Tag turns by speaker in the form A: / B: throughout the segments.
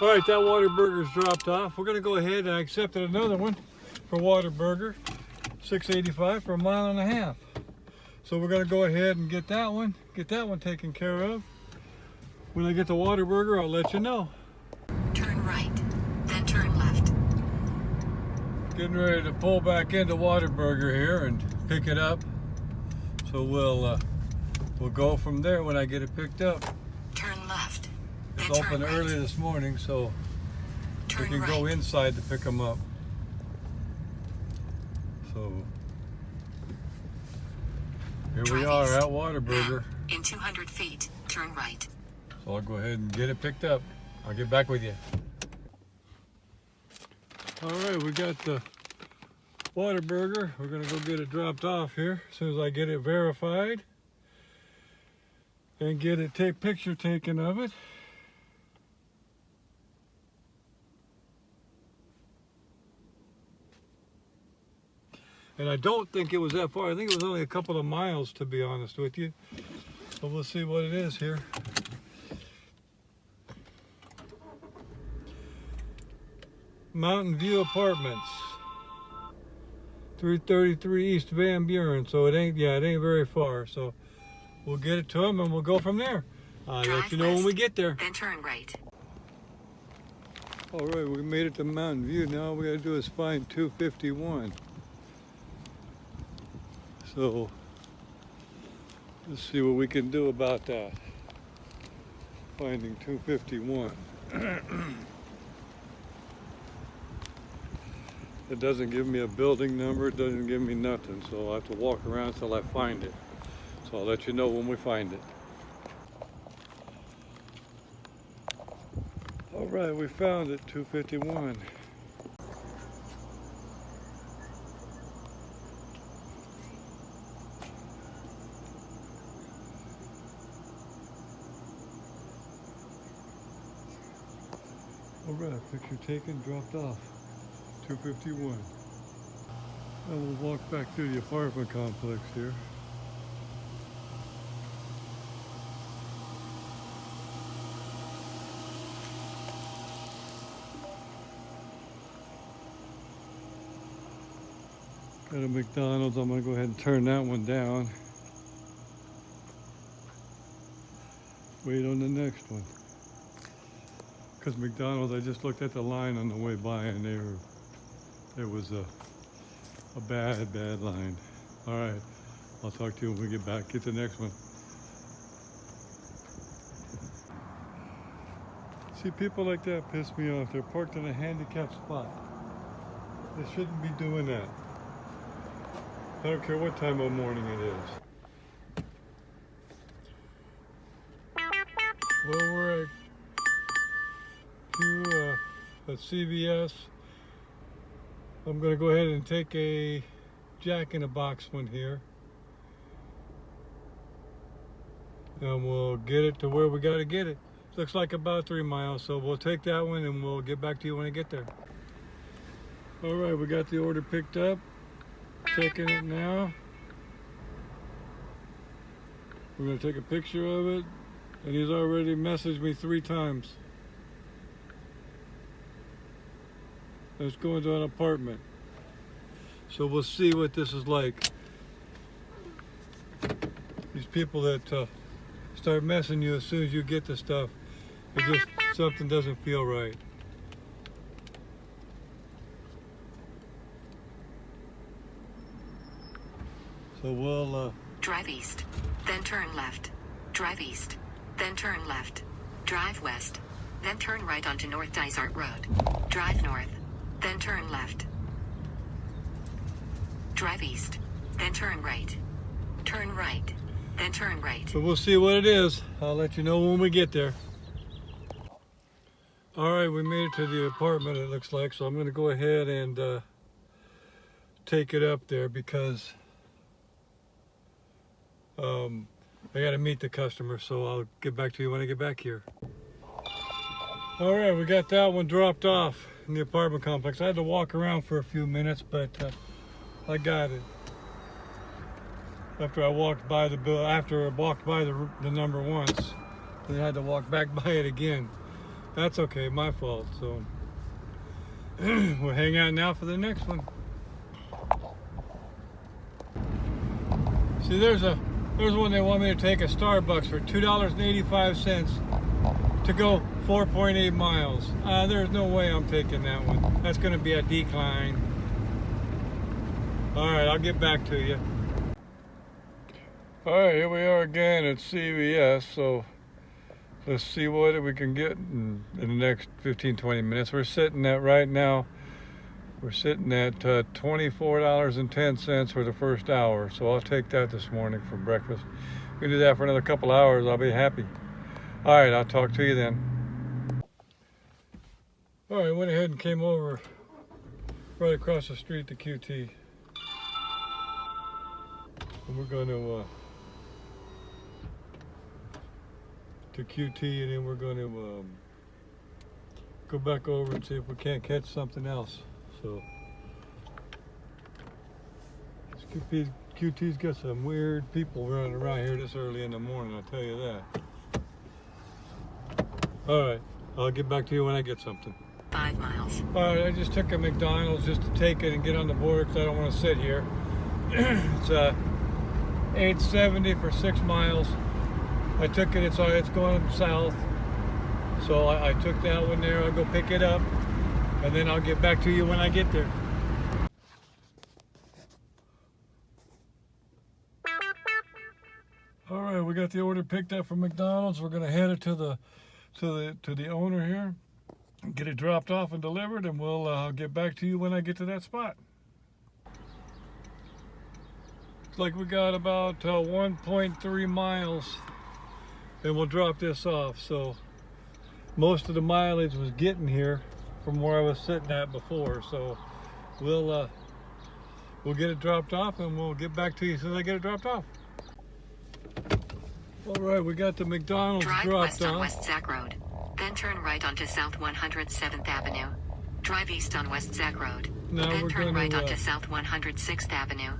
A: All right, that Whataburger's dropped off. We're gonna go ahead and I accepted another one for Whataburger, $6.85 for 1.5 miles. So we're gonna go ahead and get that one taken care of. When I get the Whataburger, I'll let you know.
B: Turn right, then turn left.
A: Getting ready to pull back into Whataburger here and pick it up. So we'll go from there when I get it picked up.
B: Turn left.
A: It's open early this morning, so we can go inside to pick them up. So here we are at Whataburger.
B: In 200 feet, turn right.
A: So I'll go ahead and get it picked up. I'll get back with you. All right, we got the Whataburger. We're gonna go get it dropped off here as soon as I get it verified and get a picture taken of it. And I don't think it was that far. I think it was only a couple of miles, to be honest with you. So we'll see what it is here. Mountain View Apartments, 333 East Van Buren. So it ain't very far. So we'll get it to them and we'll go from there. I'll let you know when we get there.
B: Then turn right.
A: All right, we made it to Mountain View. Now all we gotta do is find 251. So let's see what we can do about that. Finding 251. It doesn't give me a building number, it doesn't give me nothing, so I'll have to walk around till I find it. So I'll let you know when we find it. All right, we found it, 251. All right, picture taken, dropped off, 251. And we'll walk back through the apartment complex here. Got a McDonald's, I'm gonna go ahead and turn that one down. Wait on the next one. Because McDonald's, I just looked at the line on the way by and there was a bad line. All right, I'll talk to you when we get back. Get the next one. See, people like that piss me off. They're parked in a handicapped spot. They shouldn't be doing that. I don't care what time of morning it is. Well, we're at CVS. I'm going to go ahead and take a Jack-in-the-Box one here. And we'll get it to where we got to get it. Looks like about 3 miles, so we'll take that one and we'll get back to you when I get there. All right, we got the order picked up. Checking it now. We're going to take a picture of it, and he's already messaged me 3 times. It's going to an apartment. So we'll see what this is like. These people that start messing you as soon as you get the stuff, it just, something doesn't feel right. So we'll
B: drive east, then turn left. Drive east, then turn left. Drive west, then turn right onto North Dysart Road. Drive north, then turn left. Drive east, then turn right. Turn right, then turn right.
A: So we'll see what it is. I'll let you know when we get there. All right, we made it to the apartment, it looks like, so I'm going to go ahead and take it up there because I got to meet the customer, so I'll get back to you when I get back here. All right, we got that one dropped off in the apartment complex. I had to walk around for a few minutes, but I got it. After I walked by the bill, after I walked by the number once, then I had to walk back by it again. That's okay, my fault. So we'll hang out now for the next one. See, there's one they want me to take a Starbucks for $2.85 to go 4.8 miles. There's no way I'm taking that one. That's going to be a decline. All right, I'll get back to you. All right, here we are again at CVS. So let's see what we can get in the next 15-20 minutes. We're sitting at right now. We're sitting at $24.10 for the first hour. So I'll take that this morning for breakfast. We can do that for another couple hours. I'll be happy. All right, I'll talk to you then. All right, went ahead and came over right across the street to QT. And we're going to QT, and then we're going to go back over and see if we can't catch something else. So QT's got some weird people running around here this early in the morning, I'll tell you that. All right, I'll get back to you when I get something.
B: 5 miles.
A: All right, I just took a McDonald's just to take it and get on the board because I don't want to sit here. It's $8.70 for 6 miles. I took it, it's going south. So I took that one there. I'll go pick it up and then I'll get back to you when I get there. All right, we got the order picked up from McDonald's. We're gonna head it to the owner here, get it dropped off and delivered, and we'll get back to you when I get to that spot. Looks like we got about 1.3 miles, and we'll drop this off. So most of the mileage was getting here from where I was sitting at before. So we'll get it dropped off, and we'll get back to you as soon as I get it dropped off. All right, we got the McDonald's
B: Drive
A: dropped
B: west on
A: off.
B: West Zack Road. Then turn right onto South 107th Avenue. Drive east on West Zack Road.
A: Now
B: Then
A: we're
B: turn
A: gonna,
B: right onto South 106th Avenue.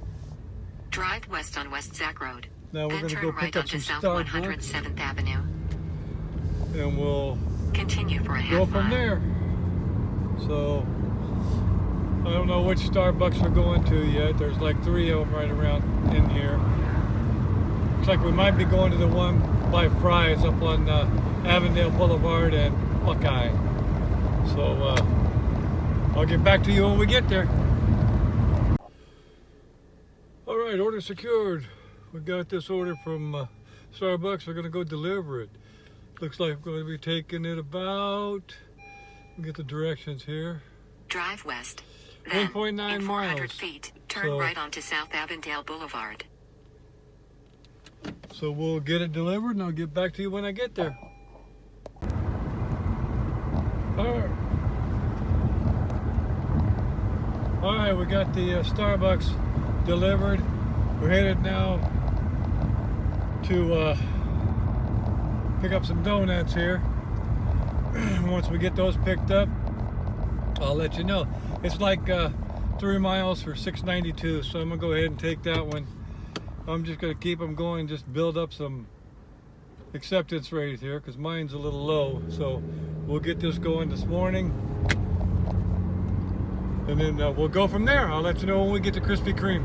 B: Drive west on West Zack Road.
A: Now we're
B: Then
A: going to
B: turn
A: go
B: right
A: pick up
B: onto
A: some
B: South
A: Starbucks,
B: 107th Avenue.
A: and we'll
B: Continue for a
A: go
B: half
A: from
B: mile.
A: there. So I don't know which Starbucks we're going to yet. There's like 3 of them right around in here. Looks like we might be going to the one by Fry's up on Avondale Boulevard and Buckeye. So I'll get back to you when we get there. All right, order secured. We got this order from Starbucks. We're gonna go deliver it. Looks like we're gonna be taking it about, we'll get the directions here.
B: Drive west. Then,
A: 1.9
B: in 400
A: miles.
B: feet, turn
A: So-
B: right onto South Avondale Boulevard.
A: So we'll get it delivered and I'll get back to you when I get there. All right, we got the Starbucks delivered. We're headed now to pick up some donuts here. Once we get those picked up, I'll let you know. It's like 3 miles for $6.92, so I'm gonna go ahead and take that one. I'm just gonna keep them going, just build up some acceptance rate here because mine's a little low. So we'll get this going this morning, and then we'll go from there. I'll let you know when we get to Krispy Kreme.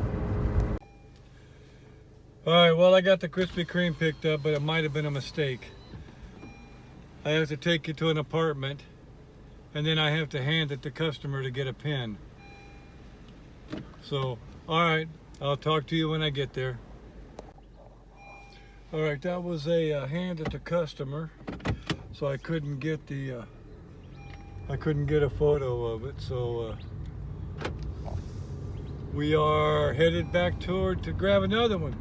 A: All right, well, I got the Krispy Kreme picked up, but it might have been a mistake. I have to take it to an apartment, and then I have to hand it to the customer to get a pin. So, all right, I'll talk to you when I get there. All right, that was a hand it to customer, so I couldn't get a photo of it. So we are headed back to grab another one.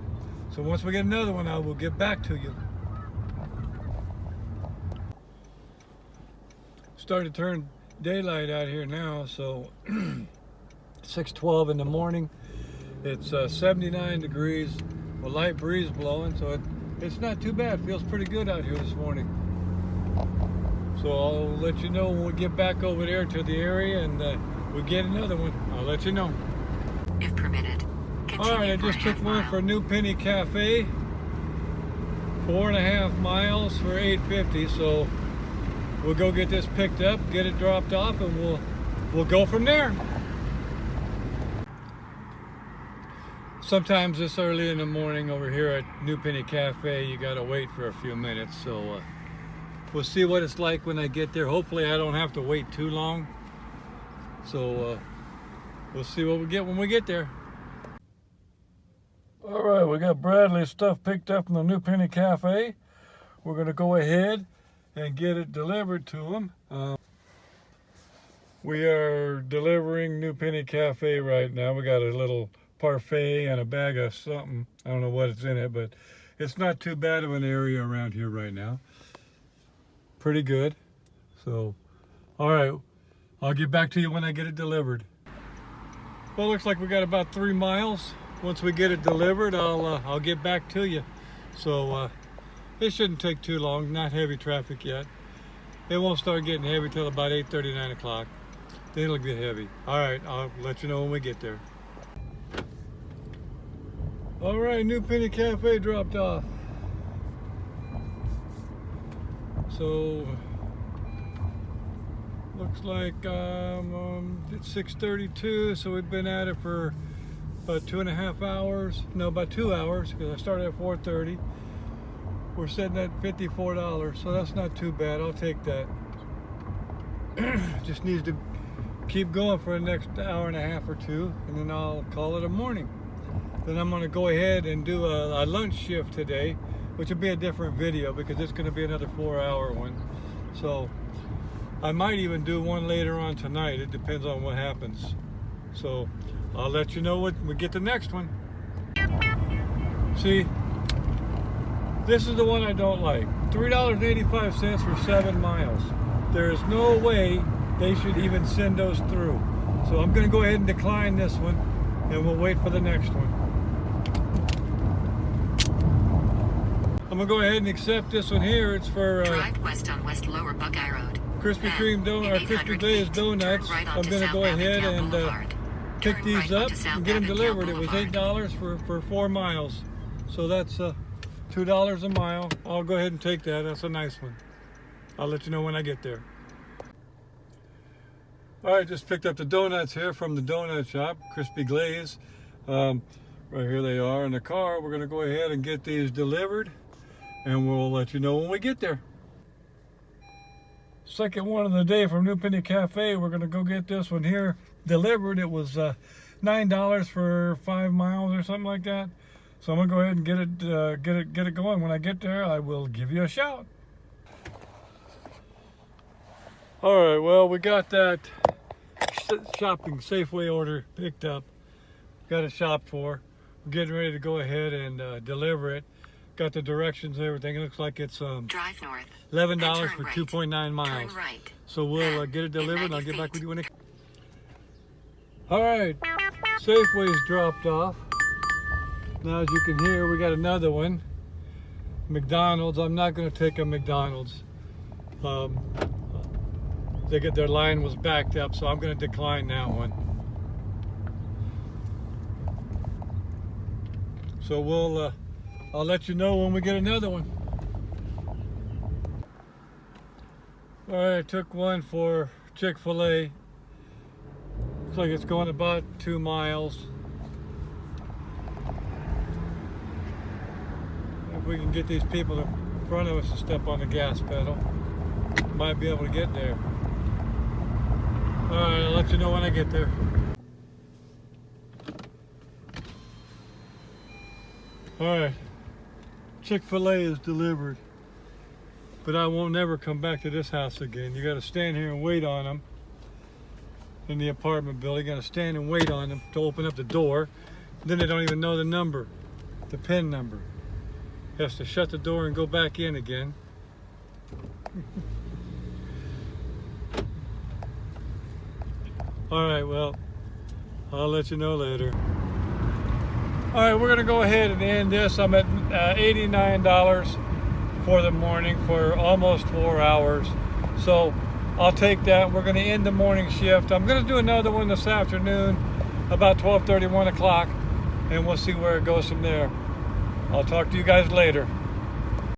A: So once we get another one, I will get back to you. Starting to turn daylight out here now, so 6:12 in the morning. It's 79 degrees, a light breeze blowing, so it's not too bad. Feels pretty good out here this morning. So I'll let you know when we get back over there to the area and we get another one. I'll let you know.
B: If permitted. Continue
A: All right, I
B: for
A: just
B: a
A: took
B: half
A: one
B: mile.
A: for New Penny Cafe. 4.5 miles for $8.50. So we'll go get this picked up, get it dropped off, and we'll go from there. Sometimes this early in the morning over here at New Penny Cafe, you gotta wait for a few minutes. So we'll see what it's like when I get there. Hopefully I don't have to wait too long. So we'll see what we get when we get there. All right, we got Bradley's stuff picked up from the New Penny Cafe. We're gonna go ahead and get it delivered to him. We are delivering New Penny Cafe right now. We got a little parfait and a bag of something. I don't know what it's in it, but it's not too bad of an area around here right now. Pretty good. So, all right, I'll get back to you when I get it delivered. Well, looks like we got about 3 miles. Once we get it delivered, I'll get back to you. So it shouldn't take too long. Not heavy traffic yet. It won't start getting heavy till about 8:30, 9 o'clock. Then it'll get heavy. All right, I'll let you know when we get there. All right, New Penny Cafe dropped off. So looks like it's 6:32, so we've been at it for about 2.5 hours. No, about 2 hours, because I started at 4:30. We're sitting at $54, so that's not too bad. I'll take that. Just needs to keep going for the next hour and a half or two, and then I'll call it a morning. Then I'm going to go ahead and do a lunch shift today, which will be a different video because it's going to be another 4-hour one. So I might even do one later on tonight. It depends on what happens. So I'll let you know when we get the next one. See, this is the one I don't like. $3.85 for 7 miles. There is no way they should even send those through. So I'm going to go ahead and decline this one, and we'll wait for the next one. I'm gonna go ahead and accept this one here. It's for
B: Drive west on West Lower Buckeye Road.
A: Krispy Kreme donut, Krispy Glazed donuts. I'm gonna go ahead and pick these up and get them delivered. It was $8 for 4 miles, so that's $2 a mile. I'll go ahead and take that. That's a nice one. I'll let you know when I get there. All right, just picked up the donuts here from the donut shop, Krispy Glaze. Right here they are in the car. We're gonna go ahead and get these delivered, and we'll let you know when we get there. Second one of the day from New Penny Cafe. We're gonna go get this one here delivered. It was $9 for 5 miles or something like that. So I'm gonna go ahead and get it going. When I get there, I will give you a shout. All right, well, we got that shopping Safeway order picked up. Got it shopped for. We're getting ready to go ahead and deliver it. Got the directions and everything. It looks like it's
B: Drive north.
A: $11 for
B: right.
A: 2.9 miles.
B: Turn right.
A: So we'll get it delivered, and I'll get back with you when it. All right, Safeway's dropped off. Now, as you can hear, we got another one. McDonald's. I'm not going to take a McDonald's. Their line was backed up, so I'm going to decline that one. So I'll let you know when we get another one. All right, I took one for Chick-fil-A. Looks like it's going about 2 miles. If we can get these people in front of us to step on the gas pedal, might be able to get there. All right, I'll let you know when I get there. All right, Chick-fil-A is delivered, but I won't never come back to this house again. You got to stand here and wait on them in the apartment building. You got to stand and wait on them to open up the door. Then they don't even know the number, the PIN number. You have to shut the door and go back in again. All right, well, I'll let you know later. All right, we're gonna go ahead and end this. I'm at $89 for the morning for almost 4 hours. So I'll take that. We're gonna end the morning shift. I'm gonna do another one this afternoon, about 12:30, 1 o'clock, and we'll see where it goes from there. I'll talk to you guys later.